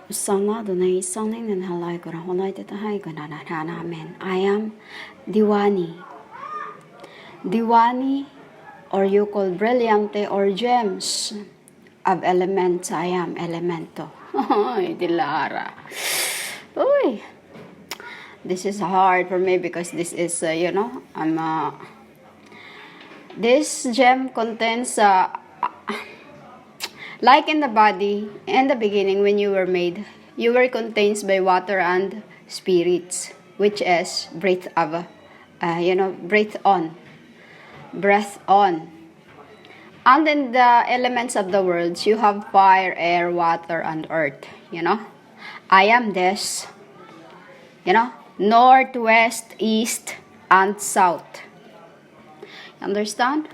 Sana Dunay Sangling and Halai Gora Holai Tahai Gonana Amen. I am Diwani. Diwani, or you call Brillante or gems of elements. I am Elemento. Ay, Dilara. Uy. This is hard for me because this is, this gem contains, like in the body, in the beginning when you were made, you were contained by water and spirits, which is breath of, breath on. And in the elements of the world, you have fire, air, water, and earth, I am this, north, west, east, and south. Understand?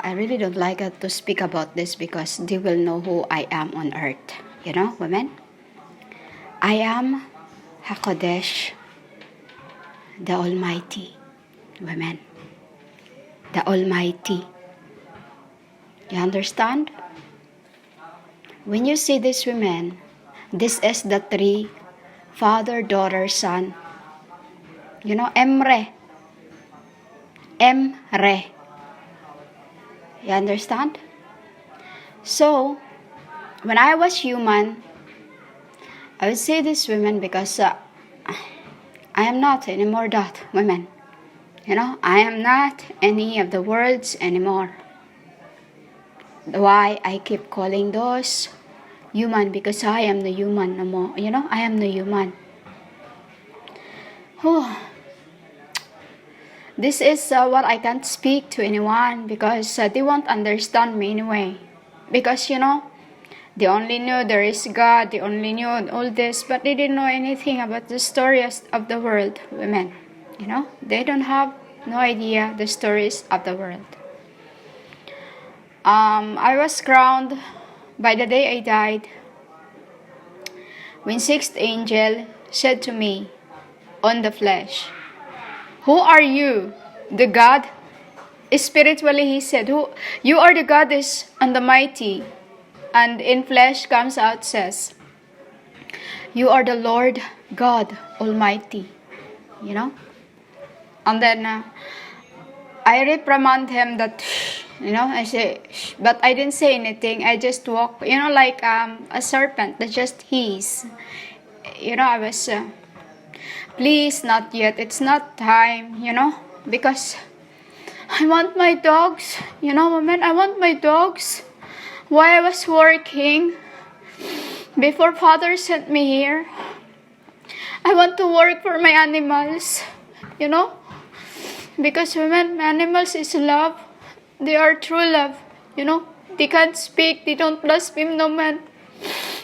I really don't like to speak about this because they will know who I am on earth. Women? I am haqoudesh, the Almighty. Women. The Almighty. You understand? When you see these women, this is the three, Father, Daughter, Son. Emre. Emre. You understand? So, when I was human, I would say this women because I am not anymore that women. I am not any of the words anymore. Why I keep calling those human? Because I am the human no more. I am the human. This is what I can't speak to anyone because they won't understand me anyway. Because, they only knew there is God, they only knew all this, but they didn't know anything about the stories of the world, women. They don't have no idea the stories of the world. I was crowned by the day I died when sixth angel said to me on the flesh, "Who are you? The God?" Spiritually, he said, "You are the goddess and the mighty." And in flesh comes out, says, "You are the Lord God Almighty." And then I reprimand him that, I say, shh, but I didn't say anything. I just walk, like a serpent that just hiss. I was, please, not yet. It's not time, because I want my dogs, women, I want my dogs. While I was working, before Father sent me here, I want to work for my animals, because women, animals is love. They are true love, They can't speak, they don't blaspheme no man,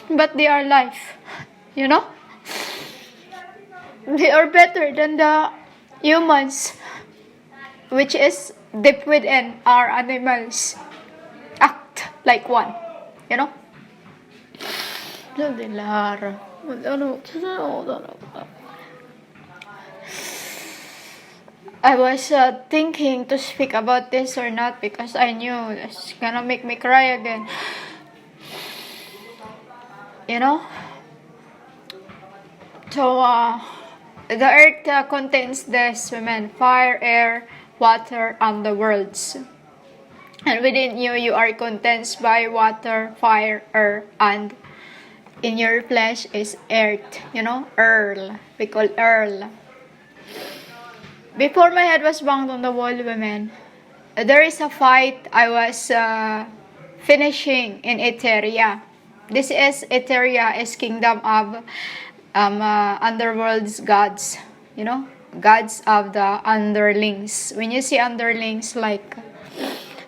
but they are life, They are better than the humans, which is deep within our animals. Act like one, I was thinking to speak about this or not because I knew it's gonna make me cry again. So, the earth contains this, women, fire, air, water, and the worlds. And within you are contained by water, fire, air, and in your flesh is earth, earl. We call earl. Before my head was banged on the wall, women, there is a fight I was finishing in Eteria. This is Eteria, is kingdom of underworld's gods, gods of the underlings. When you see underlings, like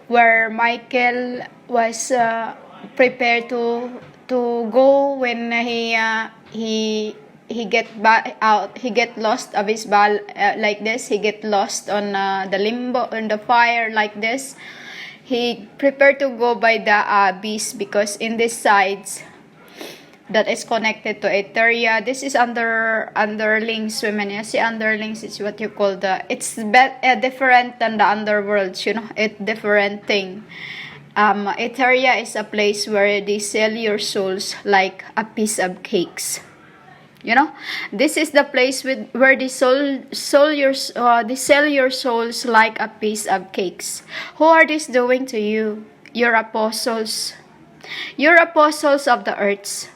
where Michael was prepared to go when he get out, he get lost of his ball like this. He get lost on the limbo, on the fire like this. He prepared to go by the abyss because in these sides that is connected to Eteria. This is underlings, women. You see, underlings is what you call it's different than the underworlds. It's different thing. Etheria is a place where they sell your souls like a piece of cakes. You know, this is the place where they they sell your souls like a piece of cakes. Who are this doing to you? Your apostles. Your apostles of the earths.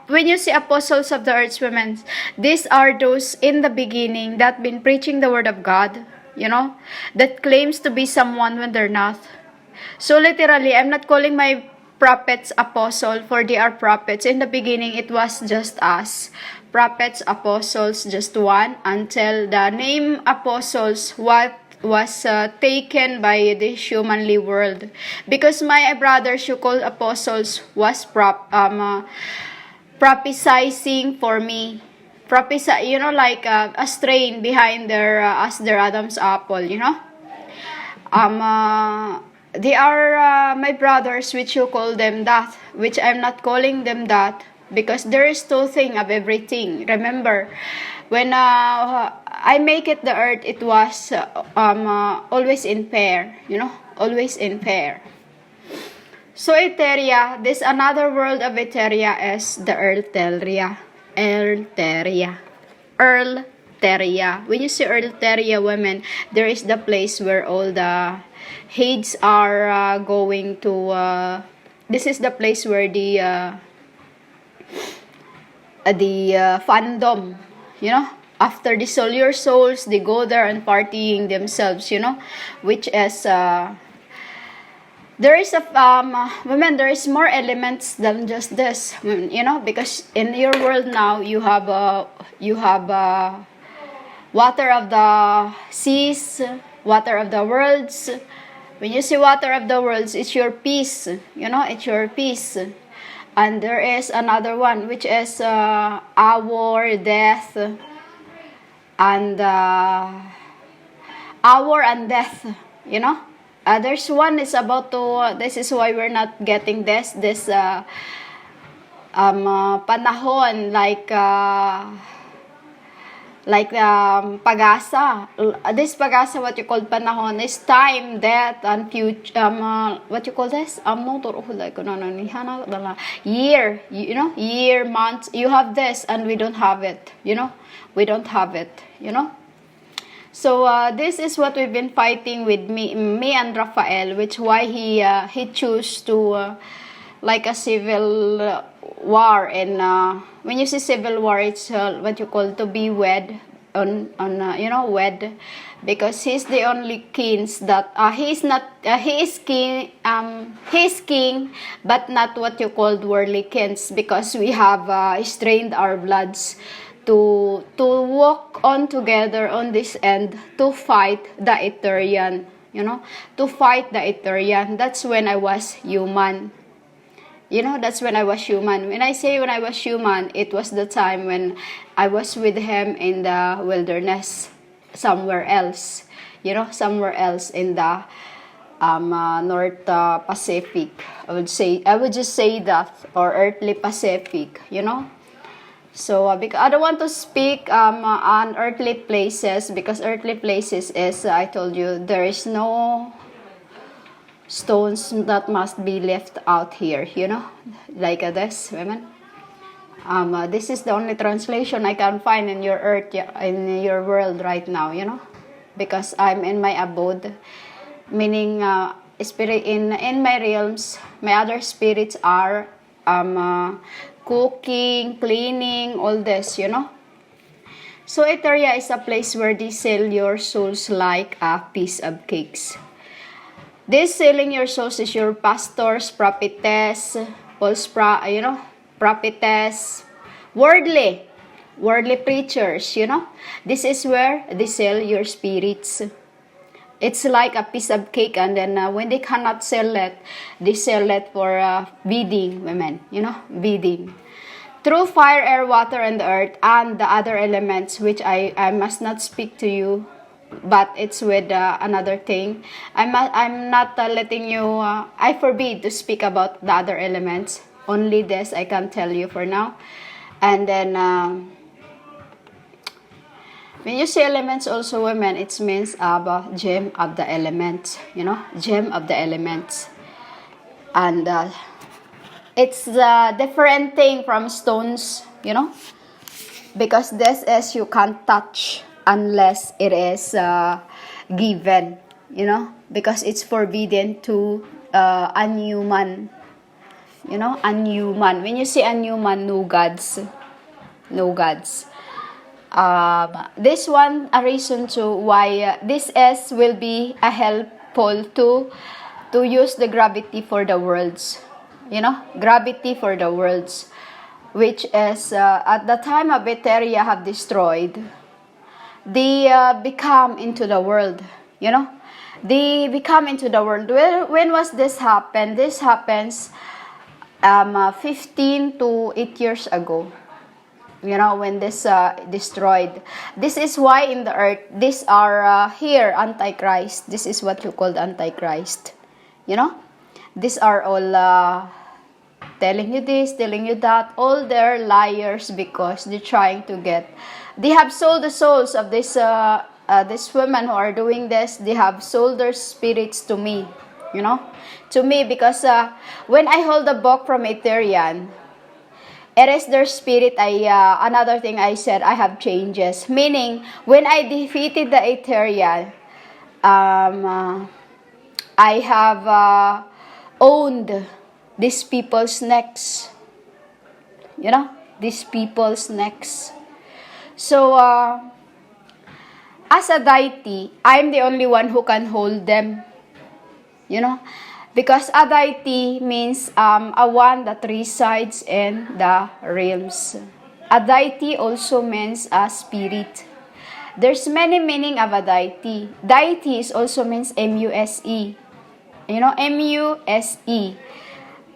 When you see apostles of the earth's women, these are those in the beginning that been preaching the word of God, you know, that claims to be someone when they're not. So literally, I'm not calling my prophets apostle, for they are prophets. In the beginning, it was just us. Prophets, apostles, just one, until the name apostles what was taken by the humanly world. Because my brothers who call apostles was prophesying for me. Prophesy, you know, like a strain behind their as their Adam's apple, you know. They are my brothers, which you call them that, which I'm not calling them that, because there is two things of everything. Remember, when I make it the earth, it was always in pair, you know, always in pair. So Etheria, this another world of Etheria is the Eartheria. Eartheria. When you see Eartheria women, there is the place where all the heads are going to. This is the place where the fandom, you know, after they sell your souls, they go there and partying themselves, you know, which is there is women, there is more elements than just this, you know, because in your world now you have water of the seas, water of the worlds. When you see water of the worlds, it's your peace, you know, it's your peace. And there is another one, which is our death and hour and death, you know. There's one is about to, this is why we're not getting this panahon like pag-asa. This pag-asa, what you call panahon, is time, death, and future. What you call this? Year, you know, year, months. You have this, and we don't have it. You know, we don't have it. You know. So this is what we've been fighting with me and Raphael, which why he chose to like a civil war. And when you say civil war, it's what you call to be wed on you know, wed, because he's the only kings that he's not he is king, but not what you called worldly kings, because we have strained our bloods to walk on together on this end to fight the Etherean, you know, to fight the Etherean. That's when I was human. You know, that's when I was human. When I say when I was human, it was the time when I was with him in the wilderness, somewhere else, you know, somewhere else in the North Pacific. I would just say that, or earthly Pacific, you know. So because I don't want to speak on earthly places, because earthly places is I told you there is no stones that must be left out here, you know, like this, women. This is the only translation I can find in your earth, in your world right now, you know, because I'm in my abode, meaning spirit in my realms. My other spirits are cooking, cleaning, all this, you know. So Etheria is a place where they sell your souls like a piece of cakes. This selling your souls is your pastors, prophetess, you know, prophetess, worldly preachers, you know. This is where they sell your spirits. It's like a piece of cake, and then when they cannot sell it, they sell it for bidding, women, you know, bidding. Through fire, air, water, and the earth, and the other elements, which I must not speak to you, but it's with another thing. I'm not letting you, I forbid to speak about the other elements. Only this I can tell you for now. And then, when you say elements also, women, it means gem of the elements, you know, gem of the elements. And it's a different thing from stones, because this is you can't touch unless it is given, because it's forbidden to unhuman, unhuman. When you say unhuman, no gods, no gods. This one a reason to why this S will be a helpful to use the gravity for the worlds, gravity for the worlds, which is at the time of Eteria have destroyed, they become into the world, they become into the world. When was this happen? This happens 15 to 8 years ago, when this destroyed. This is why in the earth, these are here, Antichrist. This is what you call Antichrist. These are all telling you this, telling you that. All they're liars because they're trying to they have sold the souls of this women who are doing this. They have sold their spirits to me, to me, because when I hold the book from Etherean, it is their spirit. Another thing I said, I have changes. Meaning, when I defeated the Ethereal, I have owned these people's necks. These people's necks. So, as a deity, I'm the only one who can hold them. Because a deity means a one that resides in the realms. A deity also means a spirit. There's many meaning of a deity. Deity also means M-U-S-E. M-U-S-E.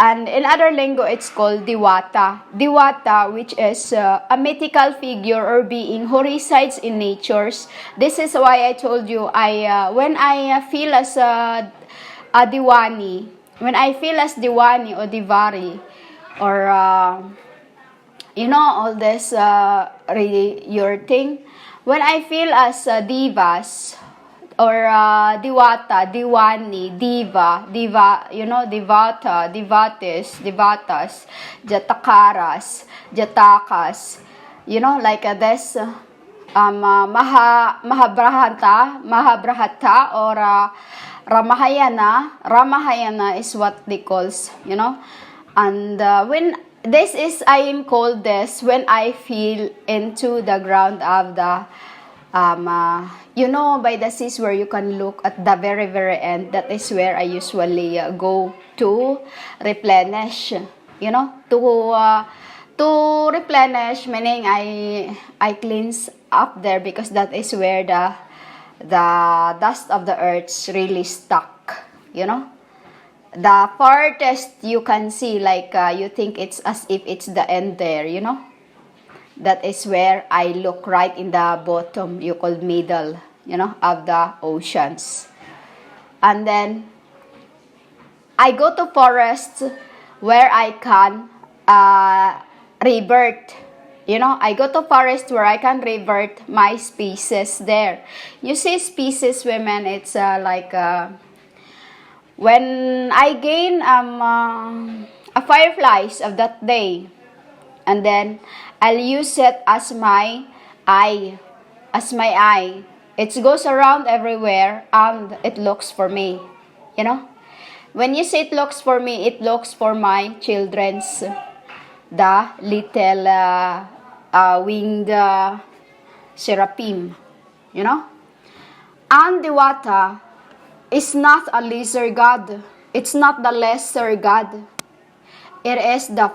And in other lingo, it's called Diwata. Diwata, which is a mythical figure or being who resides in natures. This is why I told you, when I feel as a Diwani, when I feel as Diwani or Divari, or all this your thing, when I feel as divas or Diwata, Diwani, Diva, Divata, Divatas, Jatakaras, Jatakas, like this, Mahabrahata or Ramahayana is what they calls, and when this is, I am called this when I feel into the ground of the by the seas where you can look at the very very end. That is where I usually go to replenish, to replenish, meaning I cleanse up there, because that is where the dust of the earth's really stuck, the farthest you can see, like you think it's as if it's the end there, that is where I look, right in the bottom, you call middle, of the oceans. And then I go to forests where I can revert. I go to forest where I can revert my species there. You see, species women, it's like when I gain a fireflies of that day, and then I'll use it as my eye, It goes around everywhere and it looks for me, When you say it looks for me, it looks for my children's, the little winged seraphim, And Diwata is not a lesser god. It's not the lesser god. It is the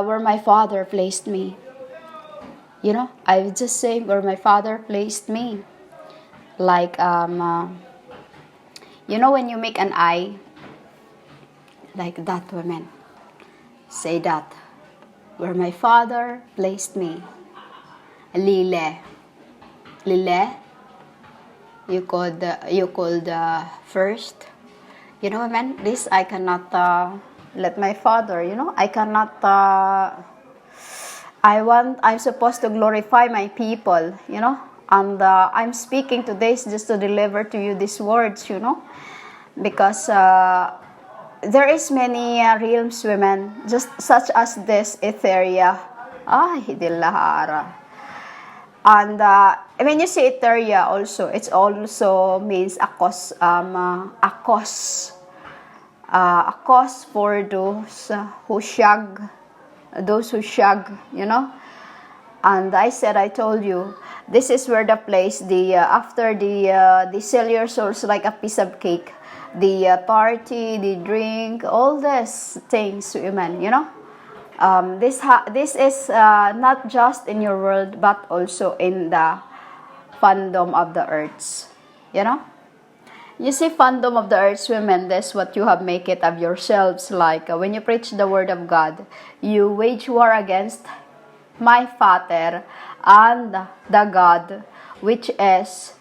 where my father placed me. I would just say where my father placed me. Like when you make an eye, like that, women say that where my father placed me. Lile, you called first. Women, this I cannot let my father. I cannot. I'm supposed to glorify my people. And I'm speaking today just to deliver to you these words. because there is many realms, women, just such as this Etheria. Ay, Hidilahara. And when you say Etheria also, it also means akos, akos for those who shag, you know. And I told you, this is where the place, after they sell your souls like a piece of cake, the party, the drink, all these things, women, you know. This is not just in your world, but also in the fandom of the earths, you know. You see, fandom of the earth's women, that's what you have make it of yourselves. Like when you preach the word of God, you wage war against my Father and the God, which is,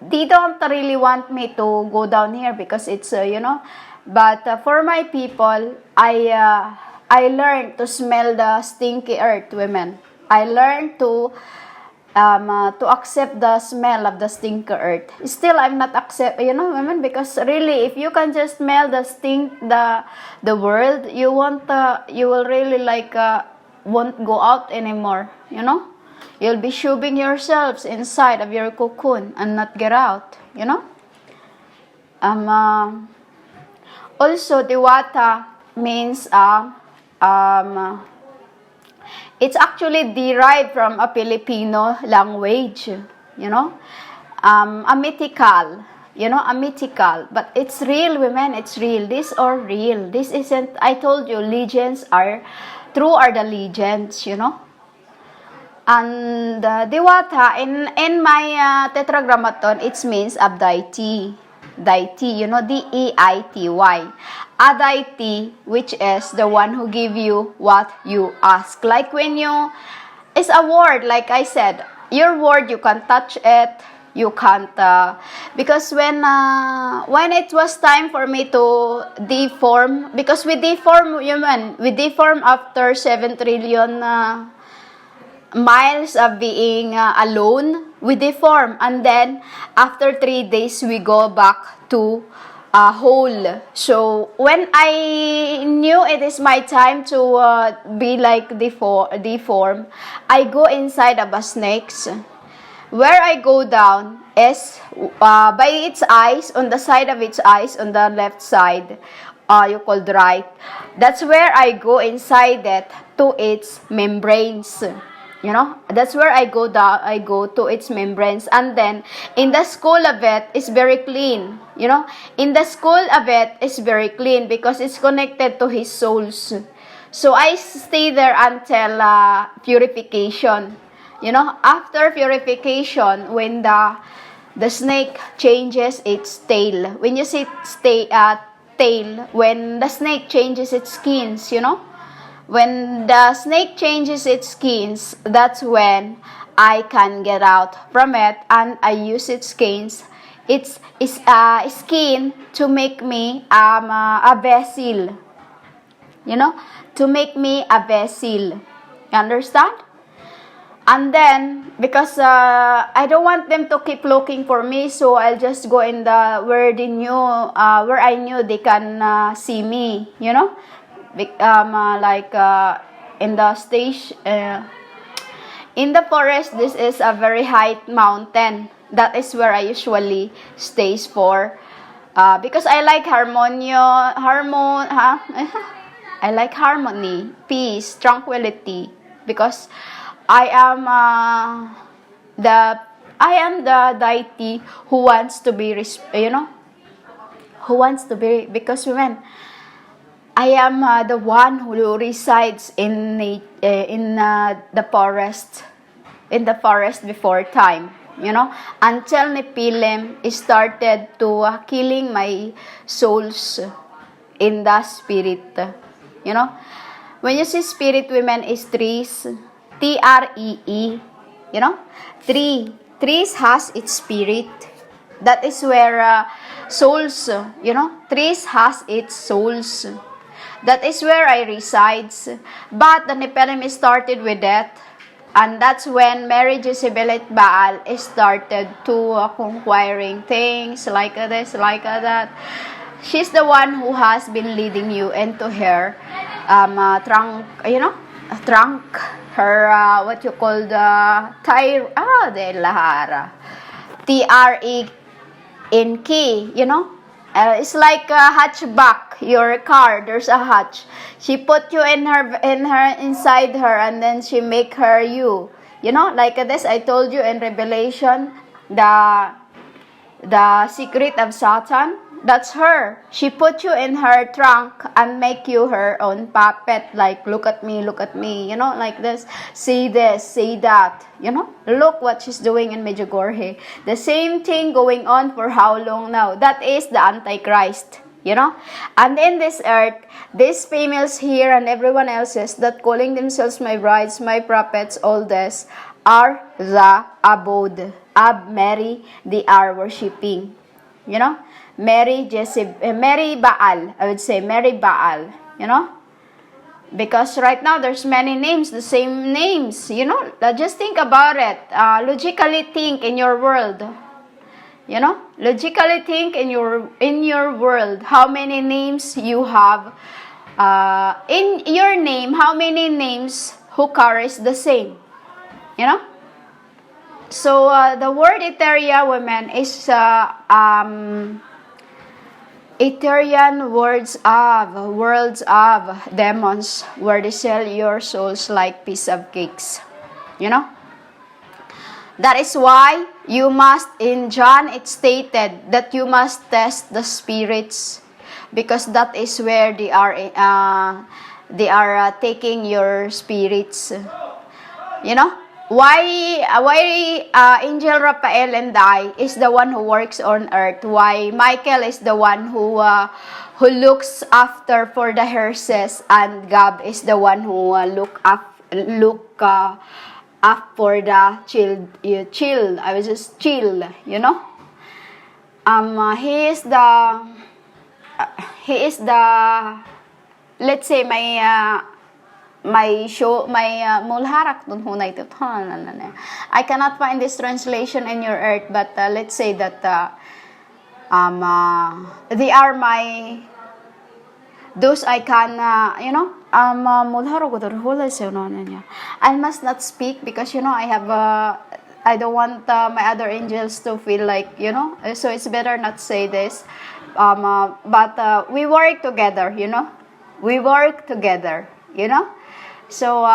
they don't really want me to go down here because it's, you know, but for my people, I learned to smell the stinky earth, women. I learned to accept the smell of the stinky earth. Still, I'm not accept, you know, women, because really, if you can just smell the the world, you will really like won't go out anymore, you know. You'll be shoving yourselves inside of your cocoon and not get out, you know. Also, Diwata means it's actually derived from a Filipino language, you know, a mythical, you know, a mythical, but it's real, women, it's real. These are real. This isn't, I told you, legends are, true are the legends, you know. And Diwata, in my tetragrammaton, it means of deity, you know, Deity, a deity, which is the one who give you what you ask. Like when you, it's a word, like I said, your word, you can touch it, you can't, because when it was time for me to deform, because we deform human, we deform after 7 trillion miles of being alone, we deform, and then after 3 days we go back to whole. So when I knew it is my time to be like deform, I go inside of a snake. Where I go down is by its eyes, on the side of its eyes, on the left side, you called right. That's where I go inside it to its membranes. You know, that's where I go down. I go to its membranes, and then in the skull of it is very clean. You know, in the skull of it is very clean because it's connected to his souls. So I stay there until purification. You know, after purification, when the snake changes its tail. When you see tail, when the snake changes its skins, you know. When the snake changes its skins, that's when I can get out from it, and I use its skins, its skin to make me a vessel. You know, to make me a vessel. You understand? And then, because I don't want them to keep looking for me, so I'll just go in the where where I knew they can see me. You know. Like in the stage, in the forest, this is a very high mountain. That is where I usually stays for, because I like I like harmony, peace, tranquility, because I am the deity who wants to be, you know, who wants to be, because when I am the one who resides in the forest, before time, you know, until Nephilim started to killing my souls in the spirit, you know. When you see spirit, women, is trees, Tree, you know, trees has its spirit. That is where souls, you know, trees has its souls. That is where I resides. But the Nephilim started with that. And that's when Mary Jezebel Baal started to conquiring things like this, like that. She's the one who has been leading you into her trunk, trunk, her, what you call the, de lahara. TRE in key, it's like a hatchback, your car, there's a hatch. She put you inside her, and then she make her you. Like this, I told you in Revelation, the secret of Satan, that's her. She put you in her trunk and make you her own puppet, like, look at me, like this, see that, look what she's doing in Medjugorje. The same thing going on for how long now? That is the Antichrist, and in this earth, these females here and everyone else's that calling themselves my brides, my prophets, all this, are the abode of Mary they are worshipping. Mary Baal, I would say Mary Baal, because right now there's many names, the same names, just think about it, logically think in your world, logically think in your world, how many names you have, in your name, how many names who carries the same, So the word Eteria, women, is Eterian worlds of demons, where they sell your souls like piece of cakes. That is why you must, in John it stated that you must test the spirits, because that is where they are taking your spirits. Why Angel Raphael and I is the one who works on earth? Why Michael is the one who looks after for the hearses, and Gab is the one who look up for the chill. I was just chill, he is the let's say my show, my mulharak dun hunay to. I cannot find this translation in your earth, but let's say that they are my, those I can, I must not speak because, I have, I don't want my other angels to feel like, so it's better not say this. But we work together, we work together, So,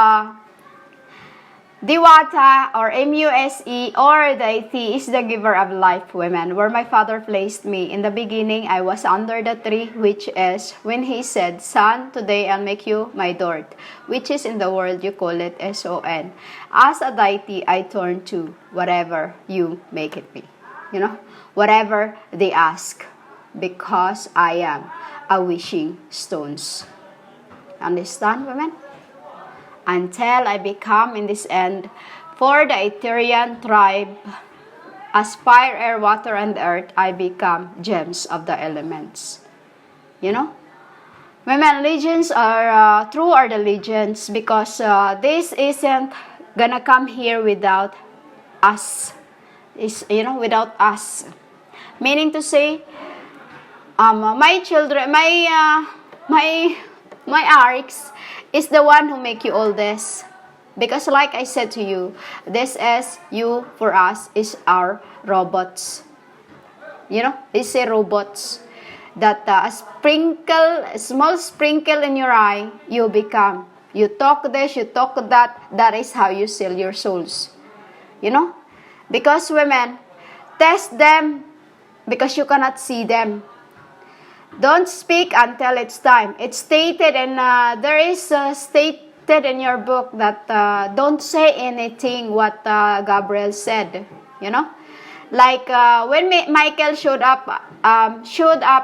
Diwata or MUSE or deity is the giver of life, women. Where my father placed me. In the beginning, I was under the tree, which is when he said, Son, today I'll make you my dort, which is in the world you call it SON. As a deity, I turn to whatever you make it be. Whatever they ask, because I am a wishing stones. Understand, women? Until I become in this end, for the Eterian tribe, as fire, air, water, and earth, I become gems of the elements. Women, legends are, true are the legends, because this isn't gonna come here without us. Without us. Meaning to say, my children, my arcs is the one who make you all this. Because like I said to you, this is you for us is our robots. They say robots. That a small sprinkle in your eye, you become. You talk this, you talk that. That is how you sell your souls. Because women, test them because you cannot see them. Don't speak until it's time. It's stated, and there is stated in your book that don't say anything what Gabriel said. Like when Michael showed up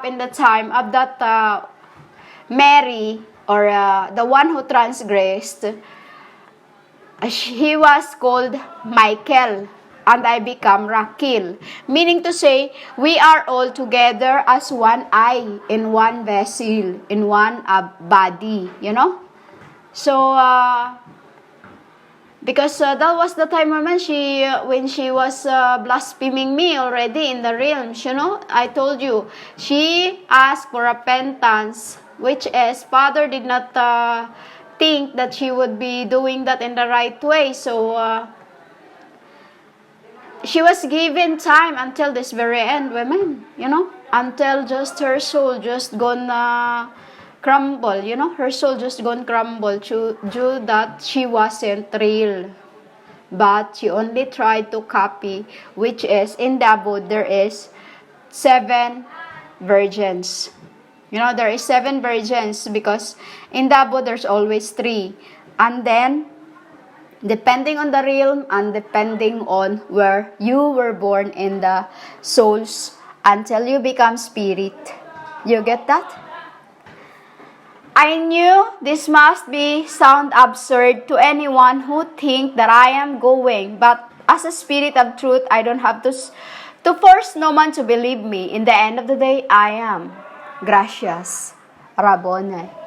in the time of that Mary, or the one who transgressed, he was called Michael. And I become Rakil. Meaning to say, we are all together as one eye, in one vessel, in one body, So, Because that was the time when she was blaspheming me already in the realms, you know. I told you, she asked for repentance, which is Father did not think that she would be doing that in the right way. So she was given time until this very end, women, you know, until just her soul just gonna crumble, you know, her soul just gonna crumble due that she wasn't real. But she only tried to copy, which is in the abode there is 7 virgins. You know, there is 7 virgins because in the abode there's always 3. And then, depending on the realm and depending on where you were born in the souls until you become spirit. You get that? I knew this must be sound absurd to anyone who think that I am going, but as a spirit of truth, I don't have to force no one to believe me. In the end of the day, I am. Gracias. Rabone.